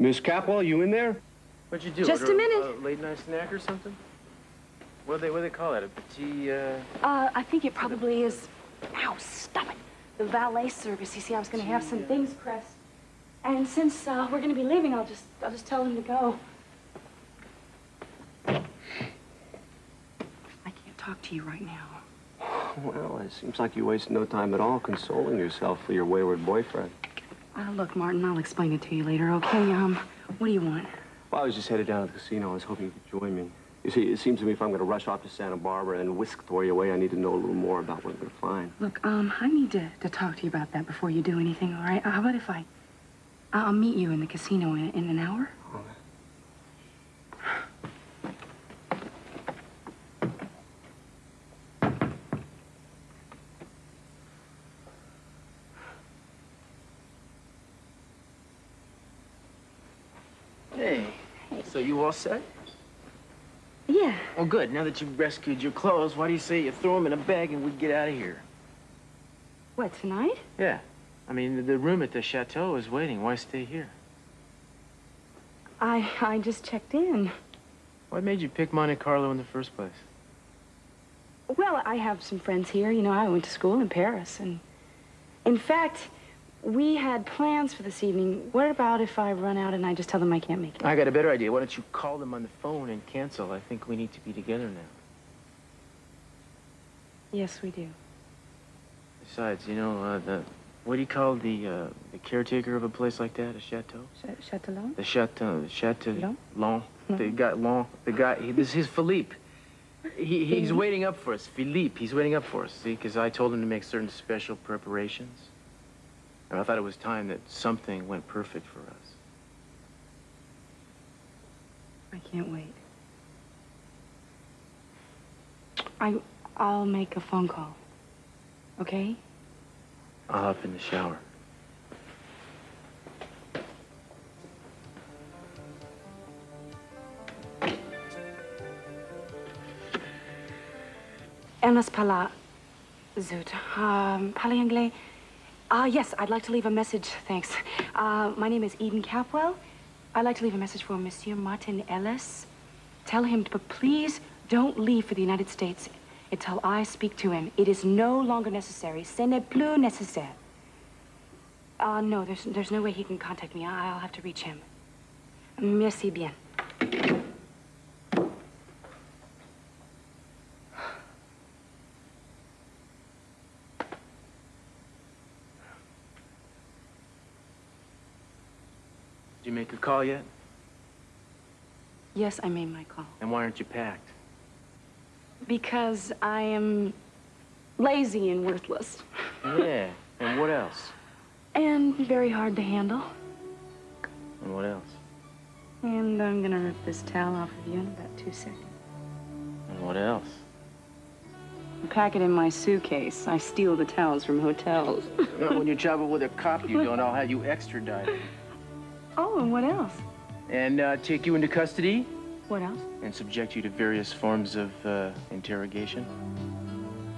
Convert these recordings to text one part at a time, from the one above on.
Miss Capwell, you in there? What'd you do? Just a minute. A late night snack or something? What do they call that? A petit, I think it probably is... Ow, stop it. The valet service. You see, I was going to have some things pressed. And since we're going to be leaving, I'll just tell him to go. I can't talk to you right now. Well, it seems like you waste no time at all consoling yourself for your wayward boyfriend. Look, Martin, I'll explain it to you later, okay? What do you want? Well, I was just headed down to the casino. I was hoping you could join me. You see, it seems to me if I'm going to rush off to Santa Barbara and whisk Tori away, I need to know a little more about what I'm going to find. Look, I need to talk to you about that before you do anything, all right? How about if I'll meet you in the casino in an hour? Okay. Hey, so you all set? Yeah. Well, good. Now that you've rescued your clothes, why do you say you throw them in a bag and we get out of here? What, tonight? Yeah. I mean, the room at the chateau is waiting. Why stay here? I just checked in. What made you pick Monte Carlo in the first place? Well, I have some friends here. You know, I went to school in Paris, and... In fact, we had plans for this evening. What about if I run out and I just tell them I can't make it? I got a better idea. Why don't you call them on the phone and cancel? I think we need to be together now. Yes, we do. Besides, you know, what do you call the caretaker of a place like that? A chateau? Château? The chateau. Chateau. No? The guy, this is Philippe. He's waiting up for us. Philippe, he's waiting up for us, see? Because I told him to make certain special preparations. And I thought it was time that something went perfect for us. I can't wait. I'll make a phone call. Okay? I'll hop in the shower. Ernest Pala. Zut. Parlez anglais? Yes, I'd like to leave a message, thanks. My name is Eden Capwell. I'd like to leave a message for Monsieur Martin Ellis. Tell him to please don't leave for the United States until I speak to him. It is no longer necessary. Ce n'est plus nécessaire. No, there's no way he can contact me. I'll have to reach him. Merci bien. Did you make a call yet? Yes, I made my call. And why aren't you packed? Because I am lazy and worthless. Yeah, and what else? And very hard to handle. And what else? And I'm gonna rip this towel off of you in about 2 seconds. And what else? Pack it in my suitcase. I steal the towels from hotels. Not when you travel with a cop, you don't. I'll have you extradited. Oh, and what else? And take you into custody. What else? And subject you to various forms of interrogation.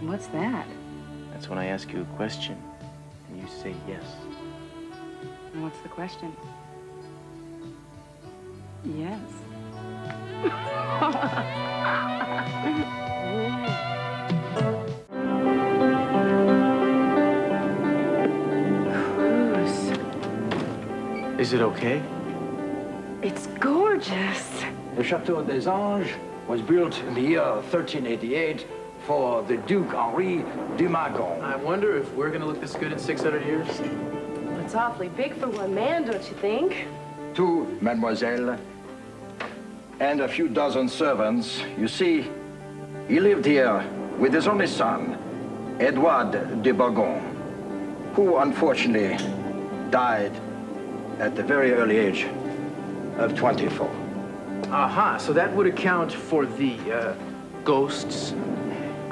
What's that? That's when I ask you a question, and you say yes. And what's the question? Yes. Cruz. Is it okay? It's gorgeous. The Château des Anges was built in the year 1388 for the Duke Henri de Magon. I wonder if we're gonna look this good in 600 years. It's awfully big for one man, don't you think? 2 mademoiselles and a few dozen servants. You see, he lived here with his only son, Edouard de Bourgogne, who unfortunately died at the very early age of 24. Aha, so that would account for the ghosts.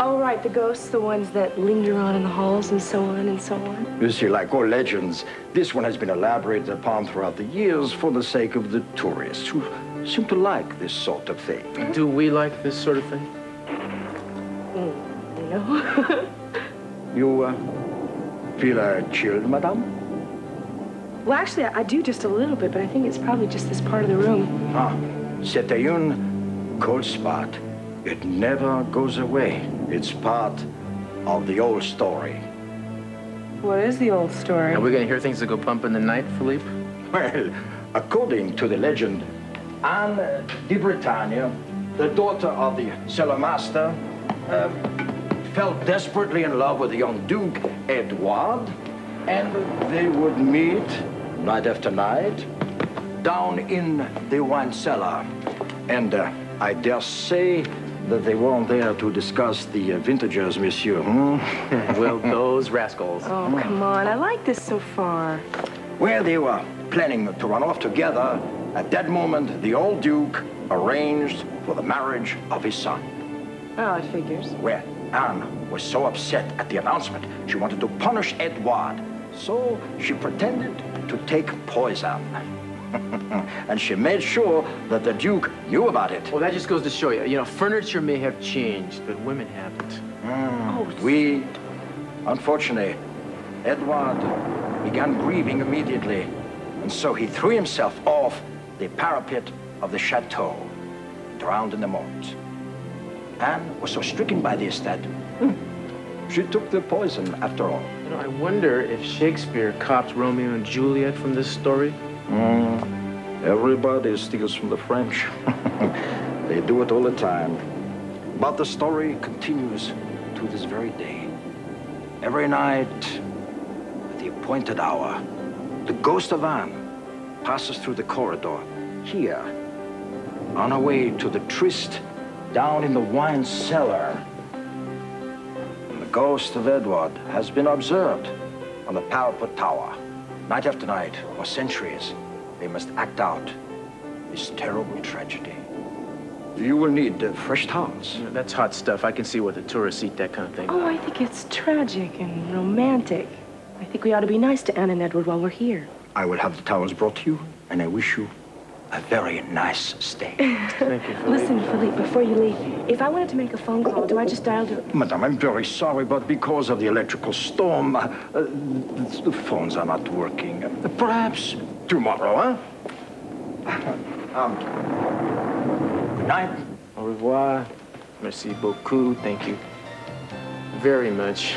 Oh, right, the ghosts, the ones that linger on in the halls and so on and so on. You see, like all legends, this one has been elaborated upon throughout the years for the sake of the tourists who seem to like this sort of thing. Do we like this sort of thing? No. You feel chilled, madame? Well, actually, I do just a little bit, but I think it's probably just this part of the room. Ah, c'est une cold spot. It never goes away. It's part of the old story. What is the old story? Are we gonna hear things that go bump in the night, Philippe? Well, according to the legend, Anne de Bretagne, the daughter of the cellar master, fell desperately in love with the young Duke, Edward, and they would meet night after night down in the wine cellar. And I dare say that they weren't there to discuss the vintages, monsieur. Well, those rascals. Oh, come on. I like this so far. Well, they were planning to run off together. At that moment, the old Duke arranged for the marriage of his son. Oh, it figures. Well, Anne was so upset at the announcement, she wanted to punish Edward. So she pretended to take poison. And she made sure that the Duke knew about it. Well, that just goes to show you, you know, furniture may have changed, but women haven't. We, unfortunately, Edward began grieving immediately. And so he threw himself off the parapet of the chateau, drowned in the moat. Anne was so stricken by this that she took the poison after all. You know, I wonder if Shakespeare copped Romeo and Juliet from this story. Everybody steals from the French. They do it all the time. But the story continues to this very day. Every night, at the appointed hour, the ghost of Anne passes through the corridor here, on her way to the tryst down in the wine cellar. And the ghost of Edward has been observed on the parapet tower. Night after night, for centuries, they must act out this terrible tragedy. You will need fresh towels. You know, that's hot stuff. I can see where the tourists eat that kind of thing. Oh, I think it's tragic and romantic. I think we ought to be nice to Anne and Edward while we're here. I will have the towels brought to you, and I wish you a very nice stay. Thank you, Philippe. Listen, Philippe, before you leave, if I wanted to make a phone call, do I just dial to... Madame, I'm very sorry, but because of the electrical storm, the phones are not working. Perhaps tomorrow, huh? Good night. Au revoir. Merci beaucoup. Thank you very much.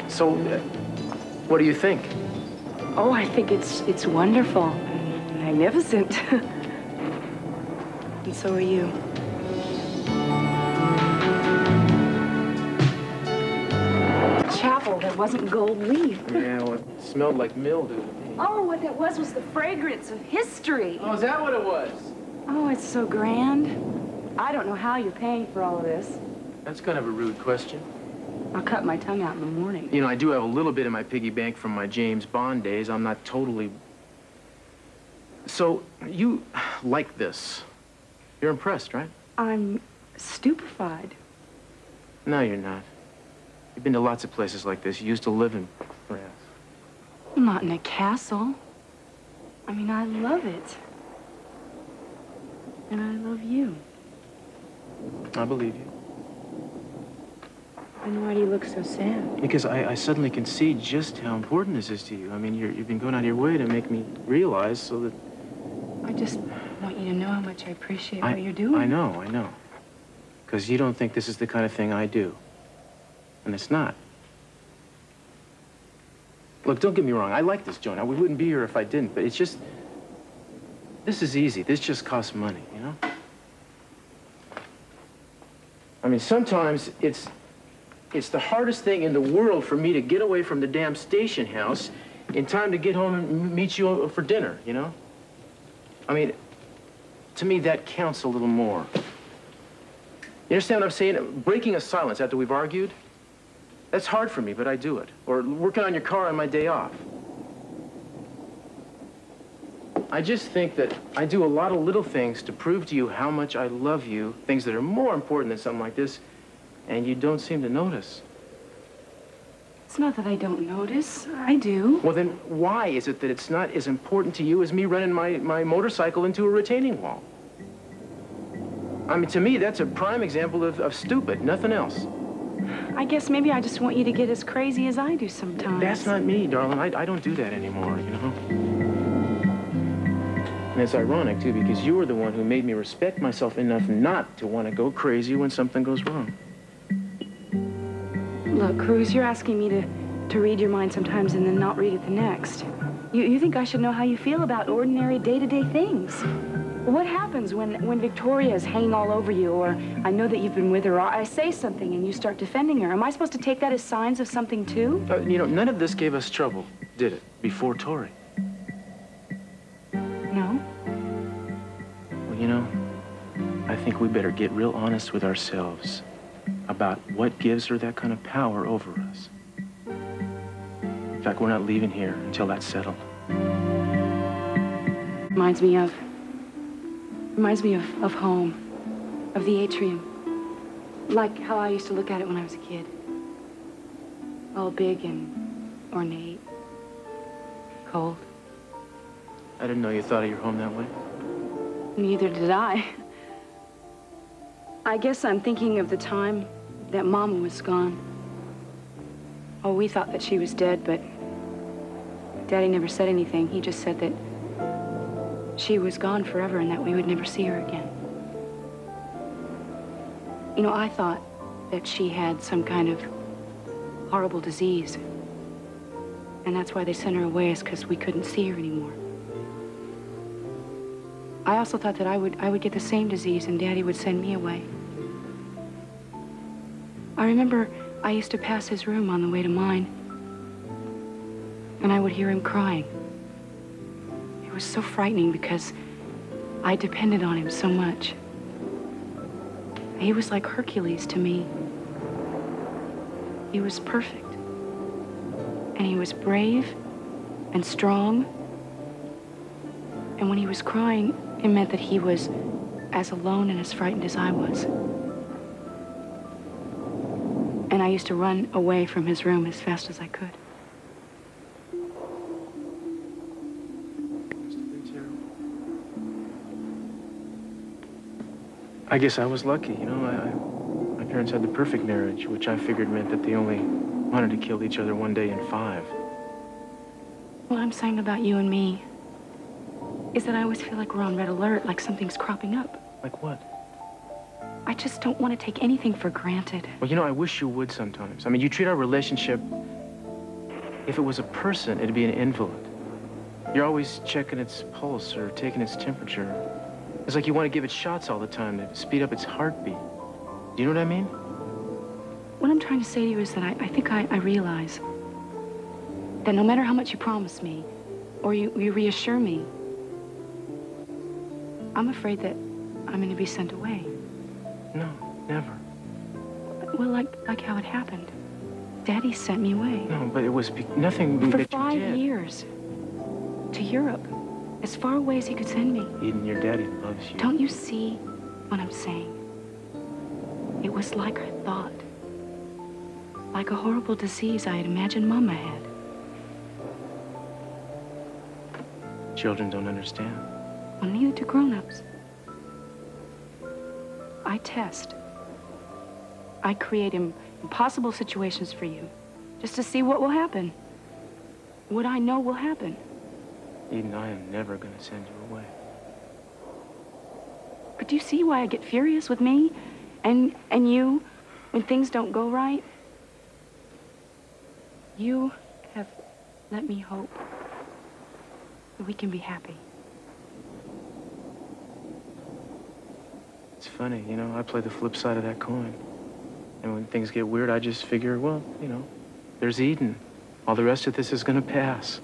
So, what do you think? Oh, I think it's wonderful and magnificent. And so are you. Chapel that wasn't gold leaf. Yeah, well, it smelled like mildew to me. Oh, what that was the fragrance of history. Oh, is that what it was? Oh, it's so grand. I don't know how you're paying for all of this. That's kind of a rude question. I'll cut my tongue out in the morning. You know, I do have a little bit in my piggy bank from my James Bond days. I'm not totally... So, you like this. You're impressed, right? I'm stupefied. No, you're not. You've been to lots of places like this. You used to live in France. Not in a castle. I mean, I love it. And I love you. I believe you. And why do you look so sad? Because I suddenly can see just how important this is to you. I mean, you've been going out of your way to make me realize so that... I just want you to know how much I appreciate what you're doing. I know. Because you don't think this is the kind of thing I do. And it's not. Look, don't get me wrong. I like this joint. We wouldn't be here if I didn't, but it's just... This is easy. This just costs money, you know? I mean, sometimes it's the hardest thing in the world for me to get away from the damn station house in time to get home and meet you for dinner, you know? I mean, to me, that counts a little more. You understand what I'm saying? Breaking a silence after we've argued, that's hard for me, but I do it. Or working on your car on my day off. I just think that I do a lot of little things to prove to you how much I love you, things that are more important than something like this, and you don't seem to notice. It's not that I don't notice. I do. Well, then why is it that it's not as important to you as me running my motorcycle into a retaining wall? I mean, to me, that's a prime example of stupid, nothing else. I guess maybe I just want you to get as crazy as I do sometimes. That's not me, darling. I don't do that anymore, you know? And it's ironic, too, because you were the one who made me respect myself enough not to want to go crazy when something goes wrong. Look, Cruz, you're asking me to read your mind sometimes and then not read it the next. You think I should know how you feel about ordinary day-to-day things. What happens when Victoria is hanging all over you, or I know that you've been with her, or I say something and you start defending her? Am I supposed to take that as signs of something, too? You know, none of this gave us trouble, did it, before Tori? No. Well, you know, I think we better get real honest with ourselves about what gives her that kind of power over us. In fact, we're not leaving here until that's settled. Reminds me of home, of the atrium. Like how I used to look at it when I was a kid. All big and ornate, cold. I didn't know you thought of your home that way. Neither did I. I guess I'm thinking of the time that Mama was gone. Oh, we thought that she was dead, but Daddy never said anything. He just said that she was gone forever and that we would never see her again. You know, I thought that she had some kind of horrible disease. And that's why they sent her away, is because we couldn't see her anymore. I also thought that I would get the same disease and Daddy would send me away. I remember I used to pass his room on the way to mine, and I would hear him crying. It was so frightening because I depended on him so much. He was like Hercules to me. He was perfect. And he was brave and strong. And when he was crying, it meant that he was as alone and as frightened as I was. And I used to run away from his room as fast as I could. I guess I was lucky, you know. My parents had the perfect marriage, which I figured meant that they only wanted to kill each other one day in 5. What I'm saying about you and me is that I always feel like we're on red alert, like something's cropping up. Like what? I just don't want to take anything for granted. Well, you know, I wish you would sometimes. I mean, you treat our relationship, if it was a person, it'd be an invalid. You're always checking its pulse or taking its temperature. It's like you want to give it shots all the time to speed up its heartbeat. Do you know what I mean? What I'm trying to say to you is that I think I realize that no matter how much you promise me or you reassure me, I'm afraid that I'm going to be sent away. No, never. Well, like how it happened. Daddy sent me away. No, but it was nothing For that you 5 did. years. To Europe. As far away as he could send me. Eden, your daddy loves you. Don't you see what I'm saying? It was like I thought. Like a horrible disease I had imagined Mama had. Children don't understand. Well, neither do grown-ups. I test. I create impossible situations for you, just to see what will happen. What I know will happen. Eden, I am never going to send you away. But do you see why I get furious with me and you when things don't go right? You have let me hope that we can be happy. It's funny, you know, I play the flip side of that coin. And when things get weird, I just figure, well, you know, there's Eden. All the rest of this is going to pass.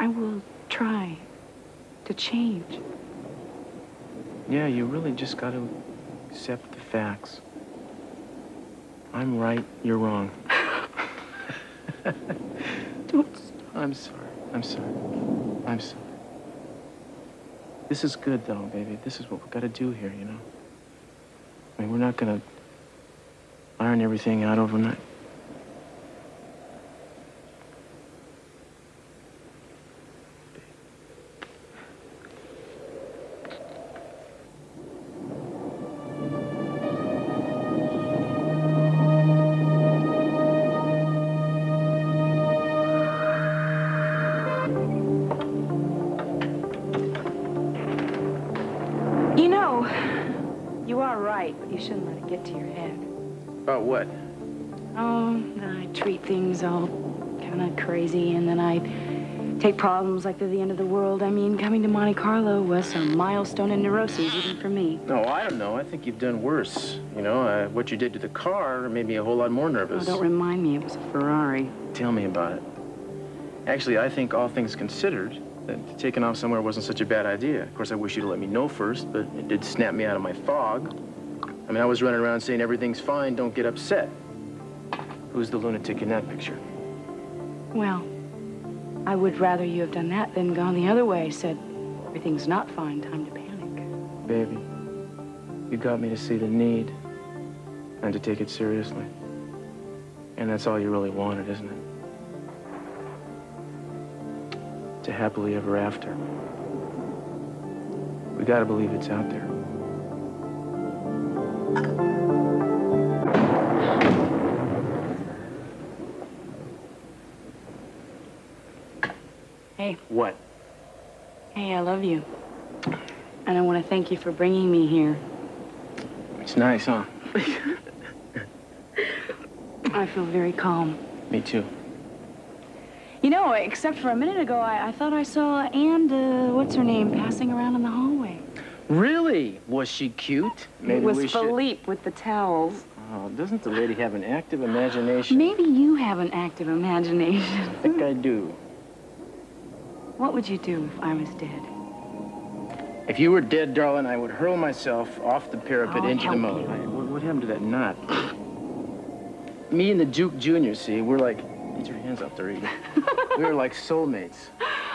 I will try to change. Yeah, you really just got to accept the facts. I'm right, you're wrong. Don't. I'm sorry. I'm sorry. I'm sorry. This is good, though, baby. This is what we've got to do here, you know? I mean, we're not going to iron everything out overnight. all right, but you shouldn't let it get to your head. About what? Oh, then I treat things all kind of crazy, and then I take problems like they're the end of the world. I mean, coming to Monte Carlo was a milestone in neuroses, even for me. No, I don't know. I think you've done worse. You know, what you did to the car made me a whole lot more nervous. Oh, don't remind me, it was a Ferrari. Tell me about it. Actually, I think all things considered, that taking off somewhere wasn't such a bad idea. Of course, I wish you'd have let me know first, but it did snap me out of my fog. I mean, I was running around saying everything's fine, don't get upset. Who's the lunatic in that picture? Well, I would rather you have done that than gone the other way, said everything's not fine, time to panic. Baby, you got me to see the need and to take it seriously. And that's all you really wanted, isn't it? To happily ever after. We gotta believe it's out there. Hey. What? Hey, I love you. And I want to thank you for bringing me here. It's nice, huh? I feel very calm. Me too. You know, except for a minute ago, I thought I saw Anne, what's her name, passing around in the hallway. Really? Was she cute? Maybe It was we should... Philippe with the towels. Oh, doesn't the lady have an active imagination? Maybe you have an active imagination. I think I do. What would you do if I was dead? If you were dead, darling, I would hurl myself off the parapet Oh, into the help mud. me. What happened to that knot? Me and the Duke Jr., see, we're like... Get your hands up there, Edith. We were like soulmates.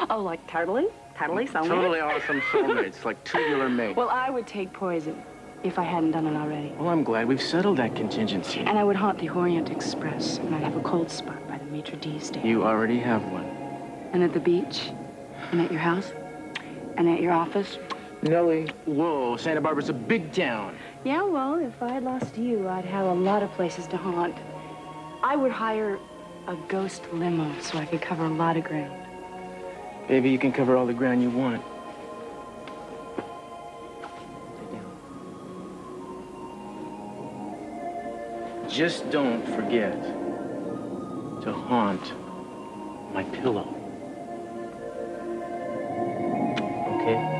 Oh, like totally soulmate? Totally awesome soulmates, like tubular mates. Well, I would take poison if I hadn't done it already. Well, I'm glad we've settled that contingency. And I would haunt the Orient Express, and I'd have a cold spot by the maitre d's stand. You already have one. And at the beach, and at your house, and at your office. Nellie, whoa, Santa Barbara's a big town. Yeah, well, if I had lost you, I'd have a lot of places to haunt. I would hire a ghost limo so I could cover a lot of ground. Baby, you can cover all the ground you want. Just don't forget to haunt my pillow. Okay?